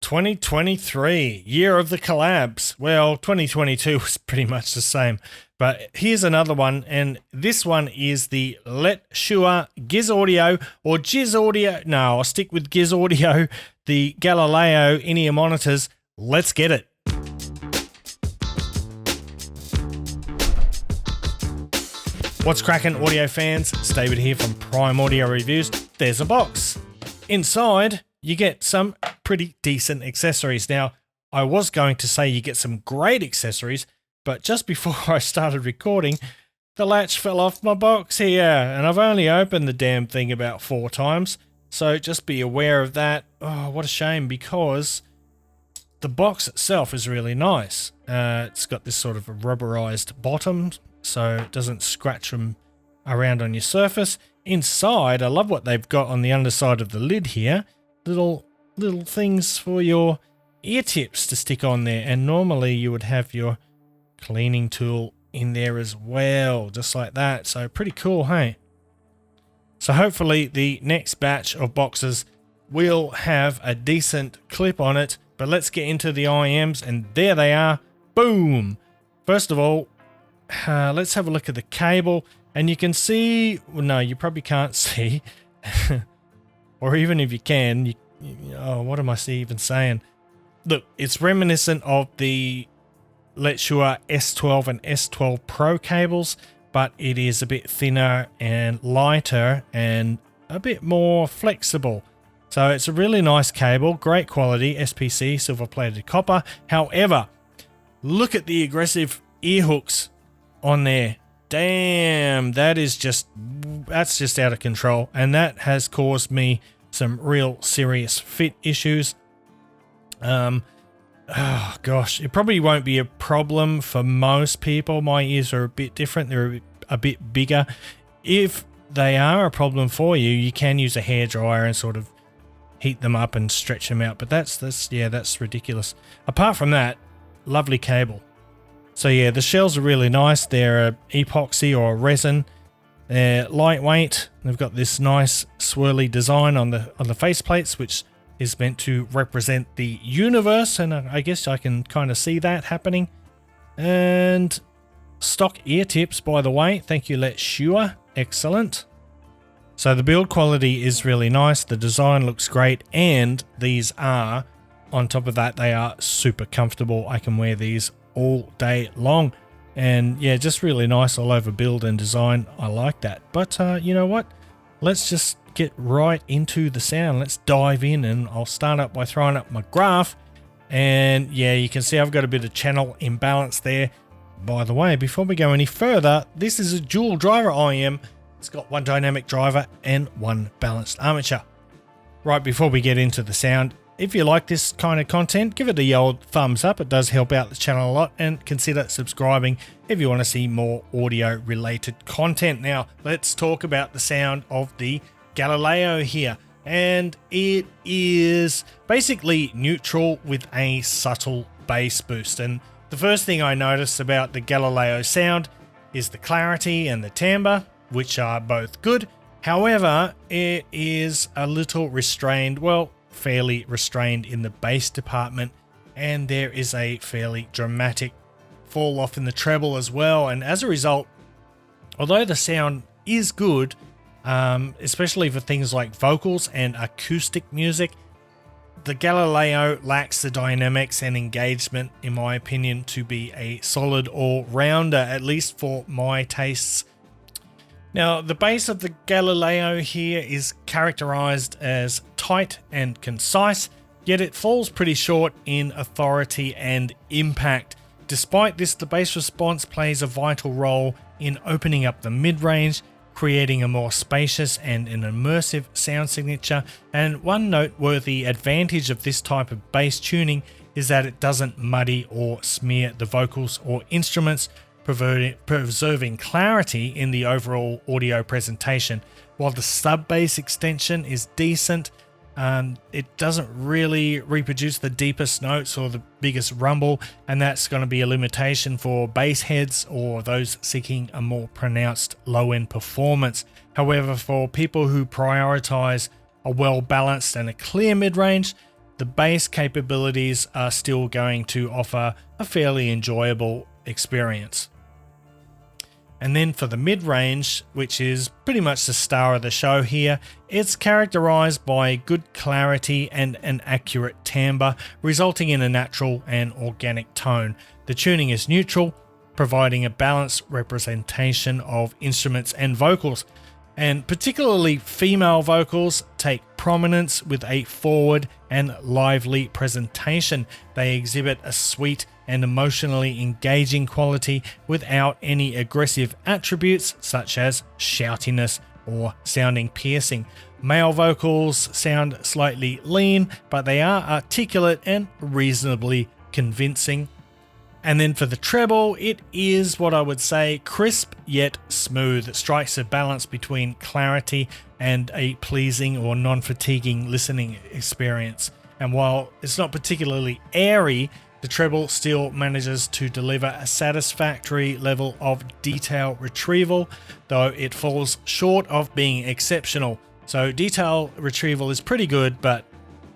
2023, year of the collabs. Well, 2022 was pretty much the same, but here's another one, and this one is the Letshuoer Gizaudio, or Gizaudio. No, I'll stick with Gizaudio, the Galileo in-ear monitors. Let's get it. What's cracking, audio fans? It's David here from Prime Audio Reviews. There's a box. Inside, you get some pretty decent accessories. Now, I was going to say you get some great accessories, but just before I started recording, the latch fell off my box here, and I've only opened the damn thing about 4 times, so just be aware of that. Oh, what a shame, because the box itself is really nice. It's got this sort of a rubberized bottom, so it doesn't scratch them around on your surface. Inside, I love what they've got on the underside of the lid here. Little things for your ear tips to stick on there, and normally you would have your cleaning tool in there as well, just like that. So pretty cool, hey? So hopefully the next batch of boxes will have a decent clip on it, but let's get into the IMs, and there they are. Boom! First of all, let's have a look at the cable, and you can see, well, no, you probably can't see, or even if you can, oh, what am I even saying? Look, it's reminiscent of the Letshuoer S12 and S12 Pro cables, but it is a bit thinner and lighter and a bit more flexible. So it's a really nice cable, great quality, SPC, silver plated copper. However, look at the aggressive ear hooks on there. Damn, that's just out of control, and that has caused me some real serious fit issues. Oh gosh, it probably won't be a problem for most people. My ears are a bit different, they're a bit bigger. If they are a problem for you, you can use a hairdryer and sort of heat them up and stretch them out, but that's ridiculous. Apart from that, lovely cable. So yeah, the shells are really nice. They're epoxy or resin. They're lightweight. They've got this nice swirly design on the faceplates, which is meant to represent the universe, and I guess I can kind of see that happening. And stock ear tips, by the way. Thank you, Letshuoer. Excellent. So the build quality is really nice. The design looks great, and these are, on top of that, they are super comfortable. I can wear these all day long, and yeah, just really nice all over build and design. I like that. But you know what, let's just get right into the sound. Let's dive in, and I'll start up by throwing up my graph, and yeah, you can see I've got a bit of channel imbalance there. By the way, before we go any further, this is a dual driver IM. It's got one dynamic driver and one balanced armature. Right, before we get into the sound, if you like this kind of content, give it the old thumbs up. It does help out the channel a lot, and consider subscribing if you want to see more audio related content. Now, let's talk about the sound of the Galileo here, and it is basically neutral with a subtle bass boost. And the first thing I noticed about the Galileo sound is the clarity and the timbre, which are both good. However, it is a little restrained, well, fairly restrained in the bass department, and there is a fairly dramatic fall off in the treble as well. And as a result, although the sound is good, especially for things like vocals and acoustic music, the Galileo lacks the dynamics and engagement, in my opinion, to be a solid all-rounder, at least for my tastes. Now, the bass of the Galileo here is characterized as tight and concise, yet it falls pretty short in authority and impact. Despite this, the bass response plays a vital role in opening up the mid-range, creating a more spacious and an immersive sound signature. And one noteworthy advantage of this type of bass tuning is that it doesn't muddy or smear the vocals or instruments, preserving clarity in the overall audio presentation. While the sub bass extension is decent, it doesn't really reproduce the deepest notes or the biggest rumble, and that's going to be a limitation for bass heads or those seeking a more pronounced low-end performance. However, for people who prioritize a well-balanced and a clear mid-range, the the bass capabilities are still going to offer a fairly enjoyable experience. And then for the mid-range, which is pretty much the star of the show here, it's characterized by good clarity and an accurate timbre, resulting in a natural and organic tone. The tuning is neutral, providing a balanced representation of instruments and vocals. And particularly female vocals take prominence with a forward and lively presentation. They exhibit a sweet and emotionally engaging quality without any aggressive attributes such as shoutiness or sounding piercing. Male vocals sound slightly lean, but they are articulate and reasonably convincing. And then for the treble, it is what I would say crisp yet smooth. It strikes a balance between clarity and a pleasing or non-fatiguing listening experience. And while it's not particularly airy, the treble still manages to deliver a satisfactory level of detail retrieval, though it falls short of being exceptional. So detail retrieval is pretty good, but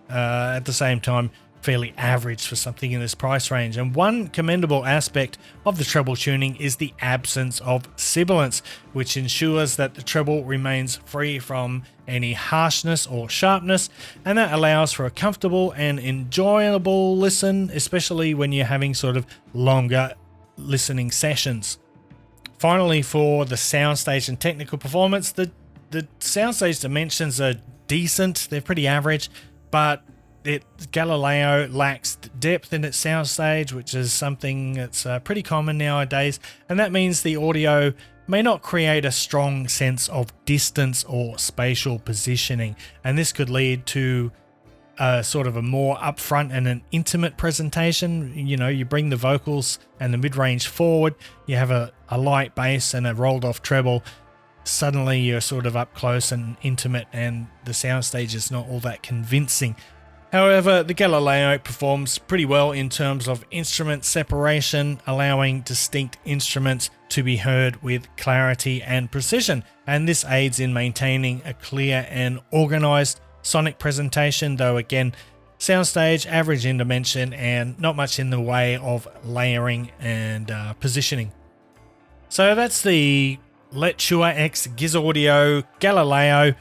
at the same time, fairly average for something in this price range. And one commendable aspect of the treble tuning is the absence of sibilance, which ensures that the treble remains free from any harshness or sharpness, and that allows for a comfortable and enjoyable listen, especially when you're having sort of longer listening sessions. Finally, for the soundstage and technical performance, the soundstage dimensions are decent. They're pretty average, but Galileo lacks depth in its soundstage, which is something that's pretty common nowadays, and that means the audio may not create a strong sense of distance or spatial positioning, and this could lead to sort of a more upfront and an intimate presentation. You know, you bring the vocals and the mid-range forward, you have a light bass and a rolled off treble. Suddenly you're sort of up close and intimate, and the soundstage is not all that convincing. However, the Galileo performs pretty well in terms of instrument separation, allowing distinct instruments to be heard with clarity and precision, and this aids in maintaining a clear and organized sonic presentation, though again, soundstage average in dimension and not much in the way of layering and positioning. So that's the Letshuoer X Gizaudio Galileo.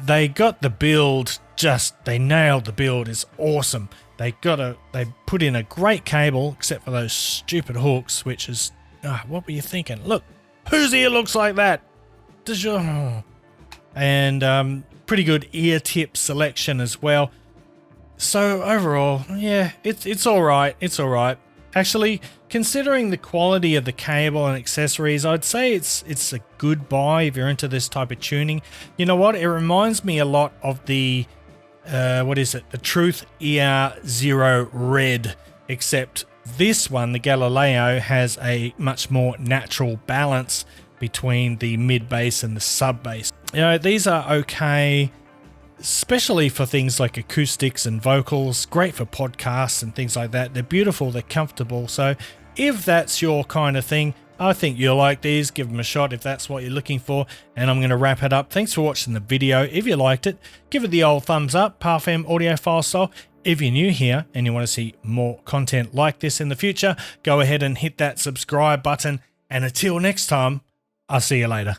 They got the build, they nailed the build. It's awesome. They put in a great cable, except for those stupid hooks, which is, what were you thinking? Look, whose ear looks like that? And pretty good ear tip selection as well. So overall, yeah, it's all right. It's all right. Actually, considering the quality of the cable and accessories, I'd say it's a good buy if you're into this type of tuning. You know what? It reminds me a lot of the, the Truth Ear Zero Red, except this one, the Galileo, has a much more natural balance between the mid bass and the sub bass. You know, these are okay, especially for things like acoustics and vocals, great for podcasts and things like that. They're beautiful, they're comfortable. So if that's your kind of thing, I think you'll like these. Give them a shot if that's what you're looking for. And I'm going to wrap it up. Thanks for watching the video. If you liked it, give it the old thumbs up, Parfam audiophile style. If you're new here and you want to see more content like this in the future, go ahead and hit that subscribe button. And until next time, I'll see you later.